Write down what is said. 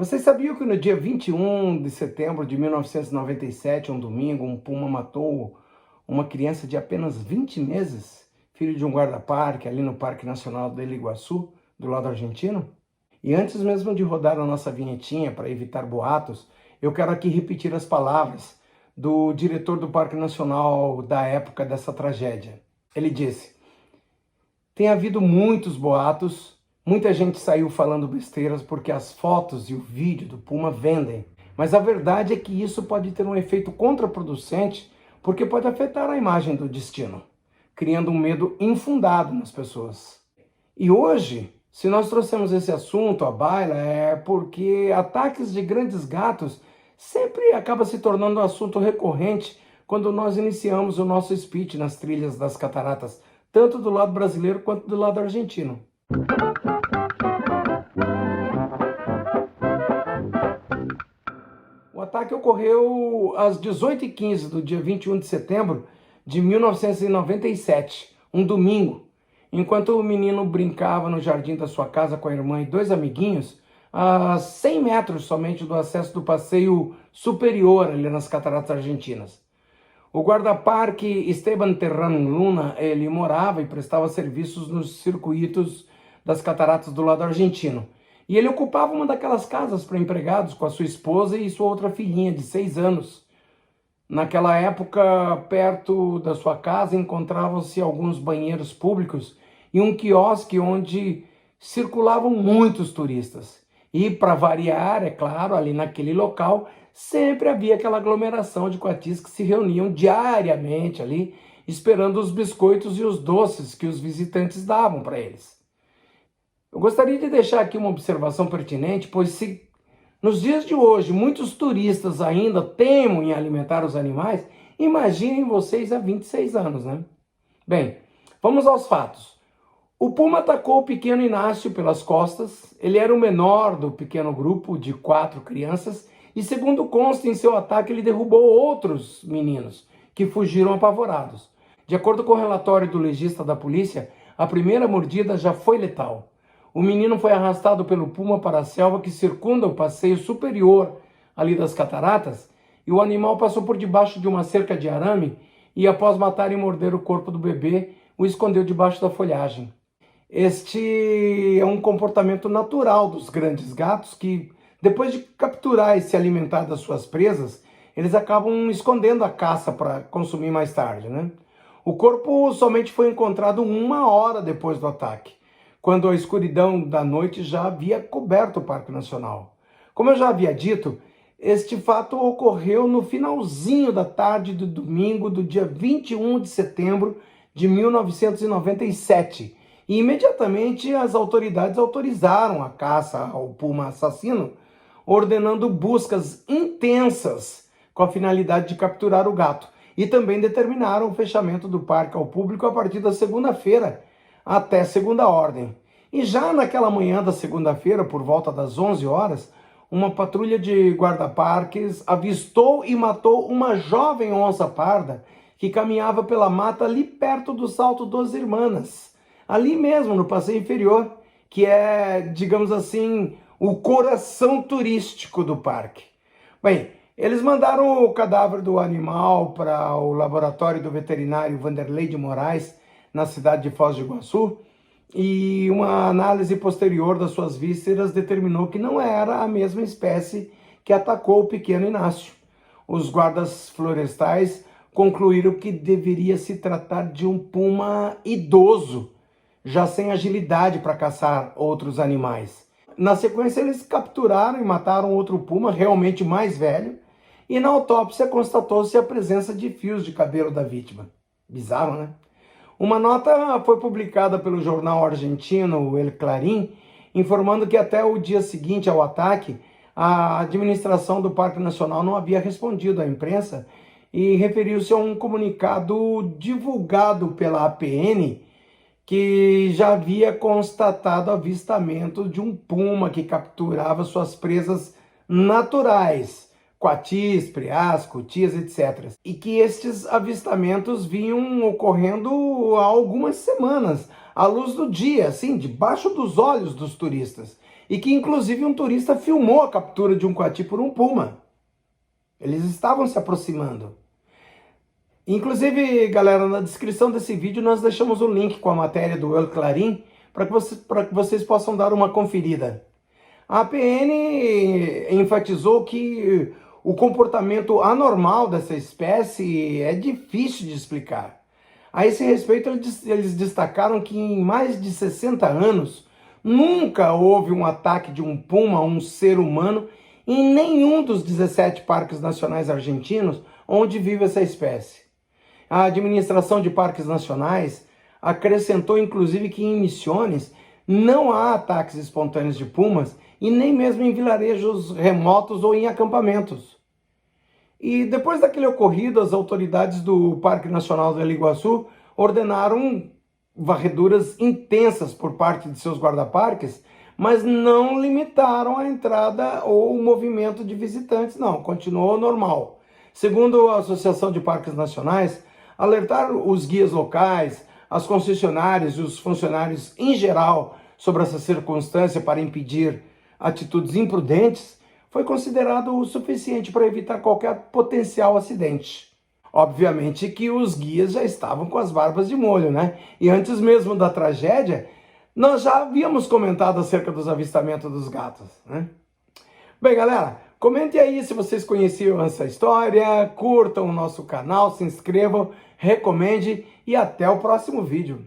Vocês sabiam que no dia 21 de setembro de 1997, um domingo, um puma matou uma criança de apenas 20 meses, filho de um guarda-parque ali no Parque Nacional do Iguaçu, do lado argentino? E antes mesmo de rodar a nossa vinhetinha para evitar boatos, eu quero aqui repetir as palavras do diretor do Parque Nacional da época dessa tragédia. Ele disse: tem havido muitos boatos, muita gente saiu falando besteiras porque as fotos e o vídeo do puma vendem. Mas a verdade é que isso pode ter um efeito contraproducente porque pode afetar a imagem do destino, criando um medo infundado nas pessoas. E hoje, se nós trouxemos esse assunto à baila, é porque ataques de grandes gatos sempre acaba se tornando um assunto recorrente quando nós iniciamos o nosso speech nas trilhas das cataratas, tanto do lado brasileiro quanto do lado argentino. O ataque ocorreu às 18h15 do dia 21 de setembro de 1997, um domingo, enquanto o menino brincava no jardim da sua casa com a irmã e dois amiguinhos, a 100 metros somente do acesso do passeio superior ali nas Cataratas Argentinas. O guarda-parque Esteban Terran Luna, ele morava e prestava serviços nos circuitos das cataratas do lado argentino. E ele ocupava uma daquelas casas para empregados com a sua esposa e sua outra filhinha de 6 anos. Naquela época, perto da sua casa, encontravam-se alguns banheiros públicos e um quiosque onde circulavam muitos turistas. E, para variar, é claro, ali naquele local, sempre havia aquela aglomeração de coatis que se reuniam diariamente ali, esperando os biscoitos e os doces que os visitantes davam para eles. Eu gostaria de deixar aqui uma observação pertinente, pois se nos dias de hoje muitos turistas ainda temem em alimentar os animais, imaginem vocês há 26 anos, né? Bem, vamos aos fatos. O puma atacou o pequeno Inácio pelas costas, ele era o menor do pequeno grupo de 4 crianças e, segundo consta, em seu ataque ele derrubou outros meninos que fugiram apavorados. De acordo com o relatório do legista da polícia, a primeira mordida já foi letal. O menino foi arrastado pelo puma para a selva que circunda o passeio superior ali das cataratas e o animal passou por debaixo de uma cerca de arame e, após matar e morder o corpo do bebê, o escondeu debaixo da folhagem. Este é um comportamento natural dos grandes gatos que, depois de capturar e se alimentar das suas presas, eles acabam escondendo a caça para consumir mais tarde, né? O corpo somente foi encontrado 1 hora depois do ataque, quando a escuridão da noite já havia coberto o Parque Nacional. Como eu já havia dito, este fato ocorreu no finalzinho da tarde do domingo do dia 21 de setembro de 1997, e imediatamente as autoridades autorizaram a caça ao puma assassino, ordenando buscas intensas com a finalidade de capturar o gato, e também determinaram o fechamento do parque ao público a partir da segunda-feira, até segunda ordem. E já naquela manhã da segunda-feira, por volta das 11 horas, uma patrulha de guarda-parques avistou e matou uma jovem onça parda que caminhava pela mata ali perto do Salto dos Irmãs, ali mesmo no passeio inferior, que é, digamos assim, o coração turístico do parque. Bem, eles mandaram o cadáver do animal para o laboratório do veterinário Vanderlei de Moraes, na cidade de Foz do Iguaçu, e uma análise posterior das suas vísceras determinou que não era a mesma espécie que atacou o pequeno Inácio. Os guardas florestais concluíram que deveria se tratar de um puma idoso, já sem agilidade para caçar outros animais. Na sequência, eles capturaram e mataram outro puma, realmente mais velho, e na autópsia constatou-se a presença de fios de cabelo da vítima. Bizarro, né? Uma nota foi publicada pelo jornal argentino El Clarín, informando que até o dia seguinte ao ataque, a administração do Parque Nacional não havia respondido à imprensa e referiu-se a um comunicado divulgado pela APN que já havia constatado avistamento de um puma que capturava suas presas naturais, coatis, preás, cutias, etc. E que estes avistamentos vinham ocorrendo há algumas semanas, à luz do dia, assim, debaixo dos olhos dos turistas. e que inclusive um turista filmou a captura de um coati por um puma. Eles estavam se aproximando. Inclusive, galera, na descrição desse vídeo nós deixamos o link com a matéria do El Clarín para que vocês possam dar uma conferida. A PN enfatizou que o comportamento anormal dessa espécie é difícil de explicar. A esse respeito, eles destacaram que em mais de 60 anos nunca houve um ataque de um puma a um ser humano em nenhum dos 17 parques nacionais argentinos onde vive essa espécie. A administração de parques nacionais acrescentou inclusive que em Misiones não há ataques espontâneos de pumas e nem mesmo em vilarejos remotos ou em acampamentos. E depois daquele ocorrido, as autoridades do Parque Nacional do Iguaçu ordenaram varreduras intensas por parte de seus guarda-parques, mas não limitaram a entrada ou o movimento de visitantes, não, continuou normal. Segundo a Associação de Parques Nacionais, alertar os guias locais, as concessionárias e os funcionários em geral sobre essa circunstância para impedir atitudes imprudentes foi considerado o suficiente para evitar qualquer potencial acidente. Obviamente que os guias já estavam com as barbas de molho, né? E antes mesmo da tragédia, nós já havíamos comentado acerca dos avistamentos dos gatos, né? Bem, galera, comentem aí se vocês conheciam essa história, curtam o nosso canal, se inscrevam, recomende e até o próximo vídeo.